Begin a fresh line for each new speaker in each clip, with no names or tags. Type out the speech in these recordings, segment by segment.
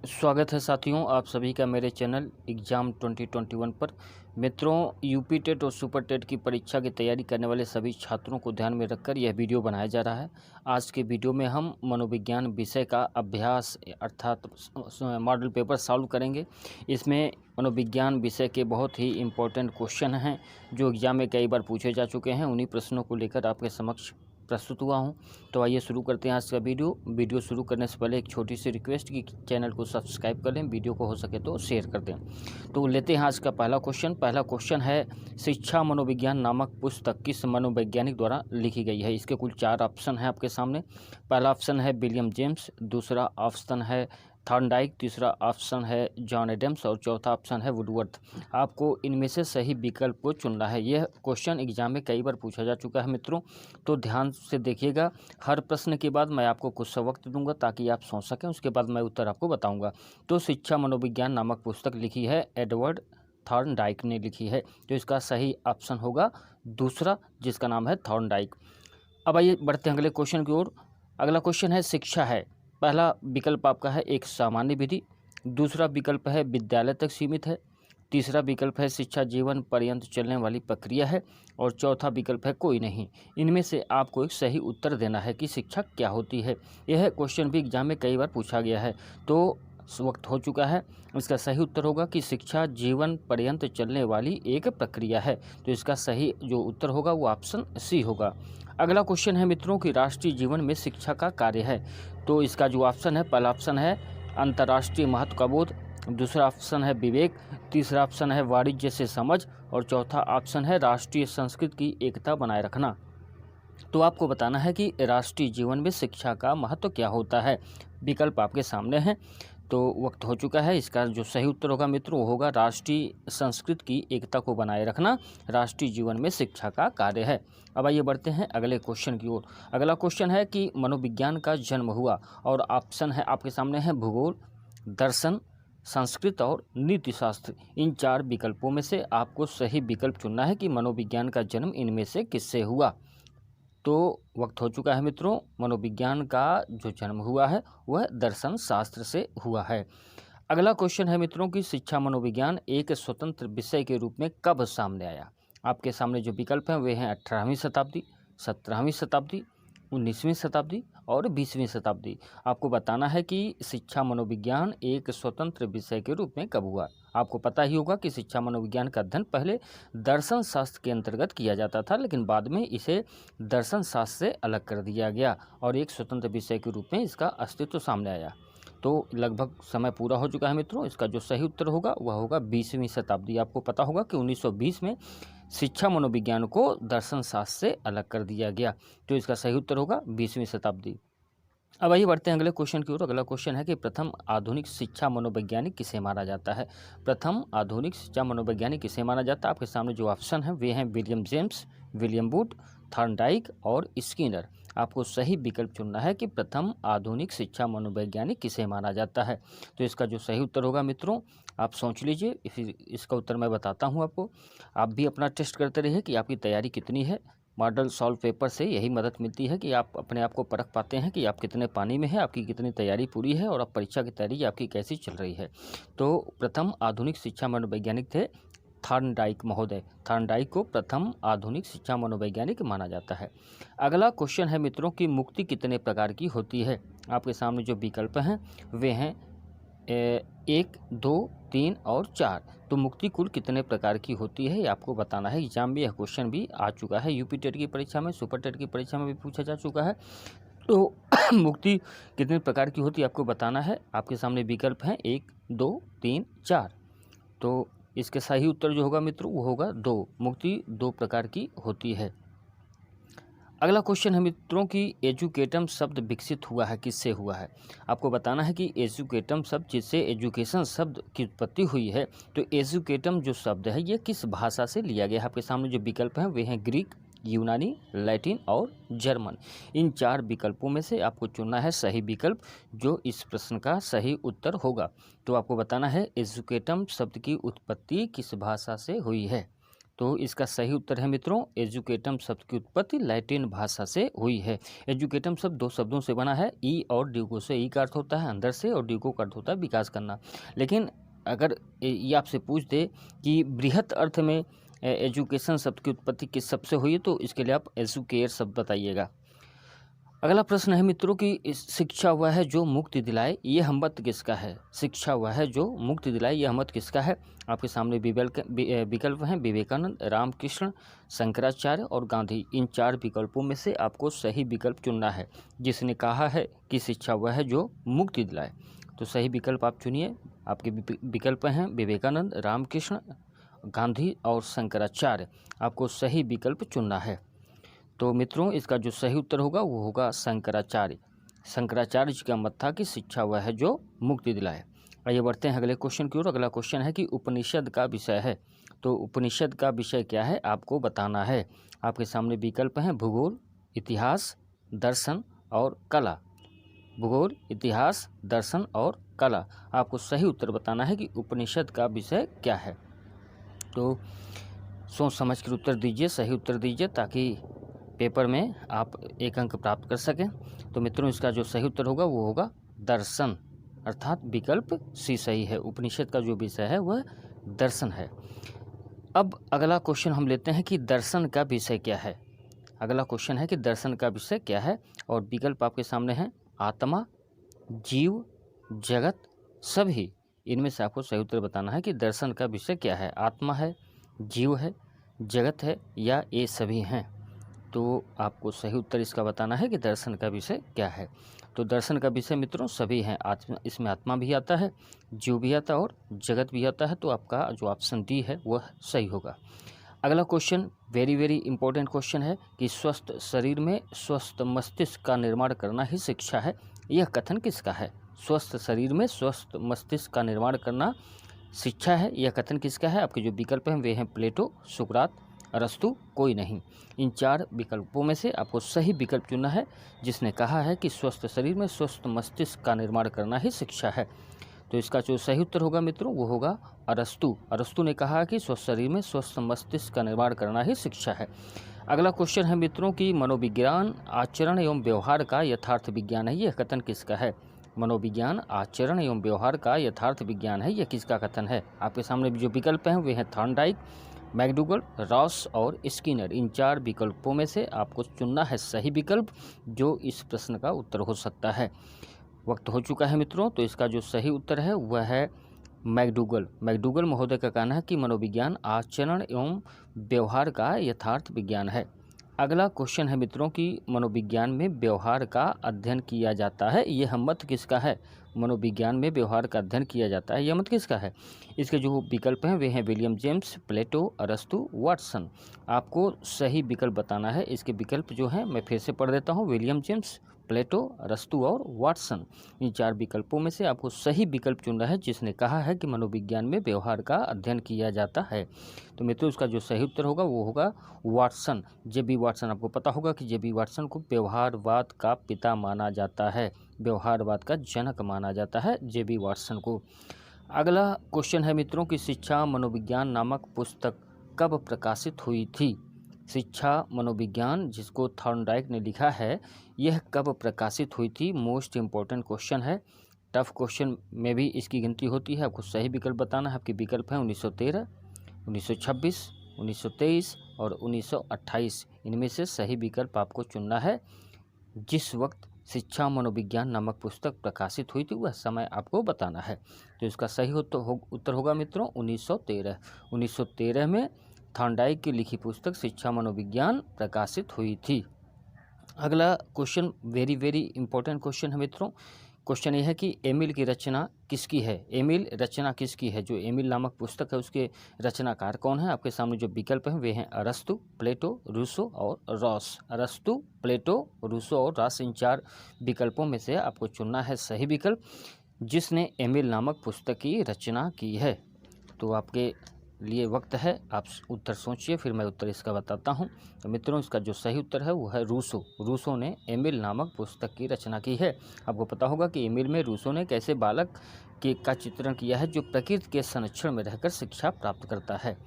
स्वागत है साथियों, आप सभी का मेरे चैनल एग्ज़ाम 2021 पर। मित्रों, यूपी टेट और सुपर टेट की परीक्षा की तैयारी करने वाले सभी छात्रों को ध्यान में रखकर यह वीडियो बनाया जा रहा है। आज के वीडियो में हम मनोविज्ञान विषय का अभ्यास अर्थात मॉडल पेपर सॉल्व करेंगे। इसमें मनोविज्ञान विषय के बहुत ही इम्पोर्टेंट क्वेश्चन हैं जो एग्ज़ाम में कई बार पूछे जा चुके हैं। उन्हीं प्रश्नों को लेकर आपके समक्ष प्रस्तुत हुआ हूं। तो आइए शुरू करते हैं आज का वीडियो शुरू करने से पहले एक छोटी सी रिक्वेस्ट कि चैनल को सब्सक्राइब कर लें, वीडियो को हो सके तो शेयर कर दें। तो लेते हैं आज का पहला क्वेश्चन है, शिक्षा मनोविज्ञान नामक पुस्तक किस मनोवैज्ञानिक द्वारा लिखी गई है। इसके कुल 4 ऑप्शन हैं आपके सामने। पहला ऑप्शन है विलियम जेम्स, दूसरा ऑप्शन है थॉर्नडाइक, तीसरा ऑप्शन है जॉन एडम्स और चौथा ऑप्शन है वुडवर्थ। आपको इनमें से सही विकल्प को चुनना है। यह क्वेश्चन एग्जाम में कई बार पूछा जा चुका है मित्रों, तो ध्यान से देखिएगा। हर प्रश्न के बाद मैं आपको कुछ सा वक्त दूंगा ताकि आप सोच सकें, उसके बाद मैं उत्तर आपको बताऊंगा। तो शिक्षा मनोविज्ञान नामक पुस्तक लिखी है एडवर्ड थॉर्नडाइक ने लिखी है, तो इसका सही ऑप्शन होगा दूसरा, जिसका नाम है थॉर्नडाइक। अब आइए बढ़ते हैं अगले क्वेश्चन की ओर। अगला क्वेश्चन है शिक्षा है। पहला विकल्प आपका है एक सामान्य विधि, दूसरा विकल्प है विद्यालय तक सीमित है, तीसरा विकल्प है शिक्षा जीवन पर्यंत चलने वाली प्रक्रिया है और चौथा विकल्प है कोई नहीं। इनमें से आपको एक सही उत्तर देना है कि शिक्षा क्या होती है। यह क्वेश्चन भी एग्जाम में कई बार पूछा गया है, तो वक्त हो चुका है। इसका सही उत्तर होगा कि शिक्षा जीवन पर्यंत चलने वाली एक प्रक्रिया है। तो इसका सही जो उत्तर होगा वो ऑप्शन सी होगा। अगला क्वेश्चन है मित्रों कि राष्ट्रीय जीवन में शिक्षा का कार्य है। तो इसका जो ऑप्शन है, पहला ऑप्शन है अंतर्राष्ट्रीय महत्व का बोध, दूसरा ऑप्शन है विवेक, तीसरा ऑप्शन है वाणिज्य से समझ और चौथा ऑप्शन है राष्ट्रीय संस्कृति की एकता बनाए रखना। तो आपको बताना है कि राष्ट्रीय जीवन में शिक्षा का महत्व क्या होता है। विकल्प आपके सामने हैं, तो वक्त हो चुका है। इसका जो सही उत्तर होगा मित्रों वो होगा राष्ट्रीय संस्कृति की एकता को बनाए रखना राष्ट्रीय जीवन में शिक्षा का कार्य है। अब आइए बढ़ते हैं अगले क्वेश्चन की ओर। अगला क्वेश्चन है कि मनोविज्ञान का जन्म हुआ, और ऑप्शन है आपके सामने है भूगोल, दर्शन, संस्कृत और नीति शास्त्र। इन 4 विकल्पों में से आपको सही विकल्प चुनना है कि मनोविज्ञान का जन्म इनमें से किससे हुआ। तो वक्त हो चुका है मित्रों। मनोविज्ञान का जो जन्म हुआ है वह दर्शन शास्त्र से हुआ है। अगला क्वेश्चन है मित्रों कि शिक्षा मनोविज्ञान एक स्वतंत्र विषय के रूप में कब सामने आया। आपके सामने जो विकल्प हैं वे हैं 18वीं शताब्दी, 17वीं शताब्दी, 19वीं शताब्दी और 20वीं शताब्दी। आपको बताना है कि शिक्षा मनोविज्ञान एक स्वतंत्र विषय के रूप में कब हुआ। आपको पता ही होगा कि शिक्षा मनोविज्ञान का अध्ययन पहले दर्शन शास्त्र के अंतर्गत किया जाता था, लेकिन बाद में इसे दर्शन शास्त्र से अलग कर दिया गया और एक स्वतंत्र विषय के रूप में इसका अस्तित्व सामने आया। तो लगभग समय पूरा हो चुका है मित्रों। इसका जो सही उत्तर होगा वह होगा 20वीं शताब्दी। आपको पता होगा कि 1920 में शिक्षा मनोविज्ञान को दर्शन शास्त्र से अलग कर दिया गया, तो इसका सही उत्तर होगा 20वीं शताब्दी। अब आइए बढ़ते हैं अगले क्वेश्चन की ओर। अगला क्वेश्चन है कि प्रथम आधुनिक शिक्षा मनोवैज्ञानिक किसे माना जाता है। प्रथम आधुनिक शिक्षा मनोवैज्ञानिक किसे माना जाता है। आपके सामने जो ऑप्शन है वे हैं William James, William would, Thorndike और स्किनर। आपको सही विकल्प चुनना है कि प्रथम आधुनिक शिक्षा मनोवैज्ञानिक किसे माना जाता है। तो इसका जो सही उत्तर होगा मित्रों, आप सोच लीजिए, फिर इसका उत्तर मैं बताता हूँ आपको। आप भी अपना टेस्ट करते रहिए कि आपकी तैयारी कितनी है। मॉडल सॉल्व पेपर से यही मदद मिलती है कि आप अपने आप को परख पाते हैं कि आप कितने पानी में हैं, आपकी कितनी तैयारी पूरी है और अब परीक्षा की तैयारी आपकी कैसी चल रही है। तो प्रथम आधुनिक शिक्षा मनोवैज्ञानिक थे थॉर्नडाइक महोदय। थॉर्नडाइक को प्रथम आधुनिक शिक्षा मनोवैज्ञानिक माना जाता है। अगला क्वेश्चन है मित्रों कि मुक्ति कितने प्रकार की होती है। आपके सामने जो विकल्प हैं वे हैं 1, 2, 3 और 4। तो मुक्ति कुल कितने प्रकार की होती है ये आपको बताना है। एग्जाम में यह क्वेश्चन भी आ चुका है, यूपी टेट की परीक्षा में, सुपर टेट की परीक्षा में भी पूछा जा चुका है। तो मुक्ति कितने प्रकार की होती है आपको बताना है। आपके सामने विकल्प हैं 1, 2, 3, 4। तो इसके सही उत्तर जो होगा मित्रों वो होगा 2। मुक्ति 2 प्रकार की होती है। अगला क्वेश्चन है मित्रों कि एजुकेटम शब्द विकसित हुआ है किससे हुआ है। आपको बताना है कि एजुकेटम शब्द जिससे एजुकेशन शब्द की उत्पत्ति हुई है, तो एजुकेटम जो शब्द है ये किस भाषा से लिया गया है। आपके सामने जो विकल्प हैं वे हैं ग्रीक, यूनानी, लैटिन और जर्मन। इन 4 विकल्पों में से आपको चुनना है सही विकल्प जो इस प्रश्न का सही उत्तर होगा। तो आपको बताना है एजुकेटम शब्द की उत्पत्ति किस भाषा से हुई है। तो इसका सही उत्तर है मित्रों एजुकेटम शब्द की उत्पत्ति लैटिन भाषा से हुई है। एजुकेटम शब्द दो शब्दों से बना है, ई और ड्यूको से। ई का अर्थ होता है अंदर से और ड्यूको का अर्थ होता है विकास करना। लेकिन अगर ये आपसे पूछ दे कि बृहत अर्थ में एजुकेशन शब्द की उत्पत्ति किस शब्द से हुई है, तो इसके लिए आप एजुकेयर शब्द बताइएगा। अगला प्रश्न है मित्रों कि शिक्षा वह है जो मुक्ति दिलाए, ये हमत किसका है। शिक्षा वह है जो मुक्ति दिलाए, ये हमत किसका है। आपके सामने विकल्प हैं विवेकानंद, रामकृष्ण, शंकराचार्य और गांधी। इन 4 विकल्पों में से आपको सही विकल्प चुनना है, जिसने कहा है कि शिक्षा वह है जो मुक्ति दिलाए। तो सही विकल्प आप चुनिए। आपके विकल्प हैं विवेकानंद, रामकृष्ण, गांधी और शंकराचार्य। आपको सही विकल्प चुनना है। तो मित्रों इसका जो सही उत्तर होगा वो होगा शंकराचार्य। शंकराचार्य जी का मत था कि शिक्षा वह है जो मुक्ति दिलाए। आइए बढ़ते हैं अगले क्वेश्चन की ओर। अगला क्वेश्चन है कि उपनिषद का विषय है। तो उपनिषद का विषय क्या है आपको बताना है। आपके सामने विकल्प हैं भूगोल, इतिहास, दर्शन और कला। भूगोल, इतिहास, दर्शन और कला। आपको सही उत्तर बताना है कि उपनिषद का विषय क्या है। तो सोच समझ कर उत्तर दीजिए, सही उत्तर दीजिए, ताकि पेपर में आप 1 अंक प्राप्त कर सकें। तो मित्रों इसका जो सही उत्तर होगा वो होगा दर्शन, अर्थात विकल्प सी सही है। उपनिषद का जो विषय है वह दर्शन है। अब अगला क्वेश्चन हम लेते हैं कि दर्शन का विषय क्या है। अगला क्वेश्चन है कि दर्शन का विषय क्या है, और विकल्प आपके सामने हैं आत्मा, जीव, जगत, सभी। इनमें से आपको सही उत्तर बताना है कि दर्शन का विषय क्या है। आत्मा है, जीव है, जगत है या ये सभी हैं। तो आपको सही उत्तर इसका बताना है कि दर्शन का विषय क्या है। तो दर्शन का विषय मित्रों सभी हैं। इसमें आत्मा भी आता है, जीव भी आता है और जगत भी आता है। तो आपका जो ऑप्शन डी है वह सही होगा। अगला क्वेश्चन वेरी इंपॉर्टेंट क्वेश्चन है कि स्वस्थ शरीर में स्वस्थ मस्तिष्क का निर्माण करना ही शिक्षा है। यह कथन किसका है। स्वस्थ शरीर में स्वस्थ मस्तिष्क का निर्माण करना शिक्षा है, यह कथन किसका है। आपके जो विकल्प हैं वे हैं प्लेटो, सुकरात, अरस्तु, कोई नहीं। इन 4 विकल्पों में से आपको सही विकल्प चुनना है, जिसने कहा है कि स्वस्थ शरीर में स्वस्थ मस्तिष्क का निर्माण करना ही शिक्षा है। तो इसका जो सही उत्तर होगा मित्रों वो होगा अरस्तु। अरस्तु ने कहा कि स्वस्थ शरीर में स्वस्थ मस्तिष्क का निर्माण करना ही शिक्षा है। अगला क्वेश्चन है मित्रों कि मनोविज्ञान आचरण एवं व्यवहार का यथार्थ विज्ञान है। यह कथन किसका है। मनोविज्ञान आचरण एवं व्यवहार का यथार्थ विज्ञान है, यह किसका कथन है। आपके सामने जो विकल्प हैं वे हैं थॉर्नडाइक, मैकडूगल, रॉस और स्किनर। इन 4 विकल्पों में से आपको चुनना है सही विकल्प, जो इस प्रश्न का उत्तर हो सकता है। वक्त हो चुका है मित्रों, तो इसका जो सही उत्तर है वह है मैकडूगल। मैकडूगल महोदय का कहना है कि मनोविज्ञान आचरण एवं व्यवहार का यथार्थ विज्ञान है। अगला क्वेश्चन है मित्रों कि मनोविज्ञान में व्यवहार का अध्ययन किया जाता है, यह मत किसका है। मनोविज्ञान में व्यवहार का अध्ययन किया जाता है, यह मत किसका है। इसके जो विकल्प हैं वे हैं विलियम जेम्स, प्लेटो, अरस्तु, वाटसन। आपको सही विकल्प बताना है। इसके विकल्प जो हैं मैं फिर से पढ़ देता हूँ, विलियम जेम्स, प्लेटो, अरस्तु और वाटसन। इन 4 विकल्पों में से आपको सही विकल्प चुनना है, जिसने कहा है कि मनोविज्ञान में व्यवहार का अध्ययन किया जाता है। तो मित्रों इसका जो सही उत्तर होगा वो होगा वाटसन, जे.बी. वाटसन। आपको पता होगा कि जे.बी. वाटसन को व्यवहारवाद का पिता माना जाता है, व्यवहारवाद का जनक माना जाता है जे.बी. वाटसन को। अगला क्वेश्चन है मित्रों कि शिक्षा मनोविज्ञान नामक पुस्तक कब प्रकाशित हुई थी। शिक्षा मनोविज्ञान जिसको थॉर्नडाइक ने लिखा है, यह कब प्रकाशित हुई थी। मोस्ट इम्पॉर्टेंट क्वेश्चन है, टफ क्वेश्चन में भी इसकी गिनती होती है। आपको सही विकल्प बताना है। आपके विकल्प हैं 1913, 1926, 1923 और 1928। इनमें से सही विकल्प आपको चुनना है। जिस वक्त शिक्षा मनोविज्ञान नामक पुस्तक प्रकाशित हुई थी वह समय आपको बताना है। तो इसका सही उत्तर होगा मित्रों 1913। 1913 में थॉर्नडाइक की लिखी पुस्तक शिक्षा मनोविज्ञान प्रकाशित हुई थी। अगला क्वेश्चन वेरी इंपॉर्टेंट क्वेश्चन है मित्रों। क्वेश्चन ये है कि एमिल की रचना किसकी है। एमिल रचना किसकी है। जो एमिल नामक पुस्तक है उसके रचनाकार कौन है। आपके सामने जो विकल्प हैं वे हैं अरस्तु, प्लेटो, रूसो और रॉस। अरस्तु, प्लेटो, रूसो और रॉस। इन 4 विकल्पों में से आपको चुनना है सही विकल्प, जिसने एमिल नामक पुस्तक की रचना की है। तो आपके लिए वक्त है, आप उत्तर सोचिए, फिर मैं उत्तर इसका बताता हूँ। तो मित्रों इसका जो सही उत्तर है वो है रूसो। रूसो ने एमिल नामक पुस्तक की रचना की है। आपको पता होगा कि एमिल में रूसो ने कैसे बालक का चित्रण किया है जो प्रकृति के संरक्षण में रहकर शिक्षा प्राप्त करता है।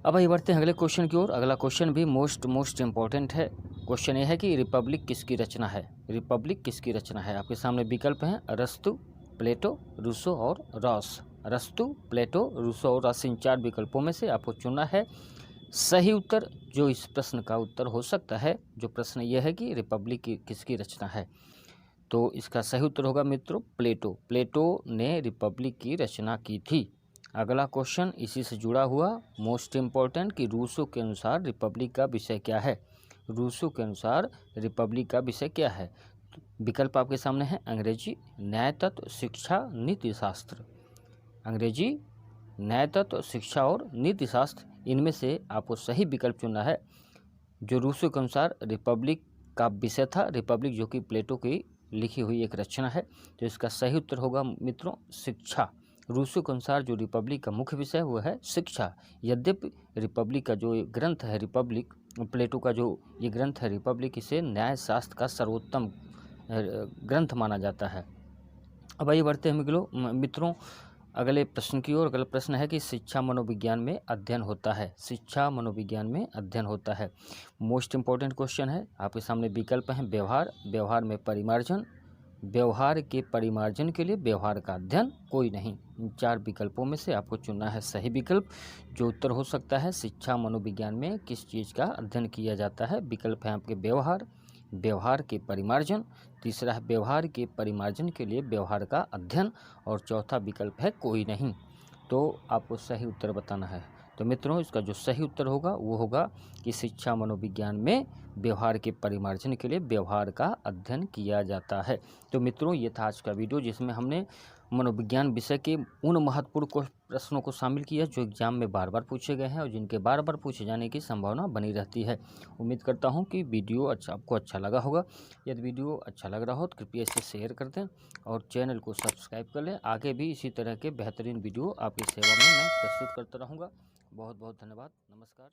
अब आइए बढ़ते हैं अगले क्वेश्चन की ओर। अगला क्वेश्चन भी मोस्ट इम्पॉर्टेंट है। क्वेश्चन ये है कि रिपब्लिक किसकी रचना है। रिपब्लिक किसकी रचना है। आपके सामने विकल्प हैं अरस्तु, प्लेटो, रूसो और रॉस। अरस्तु, प्लेटो, रूसो और रॉस, इन 4 विकल्पों में से आपको चुनना है सही उत्तर जो इस प्रश्न का उत्तर हो सकता है। जो प्रश्न यह है कि रिपब्लिक किसकी रचना है, तो इसका सही उत्तर होगा मित्रों प्लेटो। प्लेटो ने रिपब्लिक की रचना की थी। अगला क्वेश्चन इसी से जुड़ा हुआ मोस्ट इम्पॉर्टेंट कि रूसो के अनुसार रिपब्लिक का विषय क्या है। रूसो के अनुसार रिपब्लिक का विषय क्या है। विकल्प आपके सामने है अंग्रेजी, न्याय तत्व, शिक्षा, नीति शास्त्र। अंग्रेजी, न्याय तत्व, शिक्षा और नीति शास्त्र, इनमें से आपको सही विकल्प चुनना है। जो रूसो के अनुसार रिपब्लिक का विषय था, रिपब्लिक जो कि प्लेटो की लिखी हुई एक रचना है, तो इसका सही उत्तर होगा मित्रों शिक्षा। रूसो के अनुसार जो रिपब्लिक का मुख्य विषय वो है शिक्षा। यद्यपि रिपब्लिक का जो ग्रंथ है, रिपब्लिक प्लेटो का जो ये ग्रंथ है रिपब्लिक, इसे न्याय शास्त्र का सर्वोत्तम ग्रंथ माना जाता है। अब आइए बढ़ते हैं मित्रों अगले प्रश्न की ओर। अगला प्रश्न है कि शिक्षा मनोविज्ञान में अध्ययन होता है। शिक्षा मनोविज्ञान में अध्ययन होता है। मोस्ट इम्पॉर्टेंट क्वेश्चन है। आपके सामने विकल्प हैं व्यवहार, व्यवहार में परिमार्जन, व्यवहार के परिमार्जन के लिए व्यवहार का अध्ययन, कोई नहीं। इन 4 विकल्पों में से आपको चुनना है सही विकल्प। जो उत्तर हो सकता है शिक्षा मनोविज्ञान में किस चीज़ का अध्ययन किया जाता है। विकल्प हैं आपके व्यवहार, व्यवहार के परिमार्जन, तीसरा है व्यवहार के परिमार्जन के लिए व्यवहार का अध्ययन, और चौथा विकल्प है कोई नहीं। तो आपको सही उत्तर बताना है। तो मित्रों इसका जो सही उत्तर होगा वो होगा कि शिक्षा मनोविज्ञान में व्यवहार के परिमार्जन के लिए व्यवहार का अध्ययन किया जाता है। तो मित्रों ये था आज का वीडियो जिसमें हमने मनोविज्ञान विषय के उन महत्वपूर्ण प्रश्नों को शामिल किया जो एग्जाम में बार बार पूछे गए हैं और जिनके बार बार पूछे जाने की संभावना बनी रहती है। उम्मीद करता हूं कि वीडियो आपको अच्छा लगा होगा। यदि वीडियो अच्छा लग रहा हो तो कृपया इसे शेयर कर दें और चैनल को सब्सक्राइब कर लें। आगे भी इसी तरह के बेहतरीन वीडियो आपकी सेवा में मैं प्रस्तुत करता रहूँगा। बहुत बहुत धन्यवाद। नमस्कार।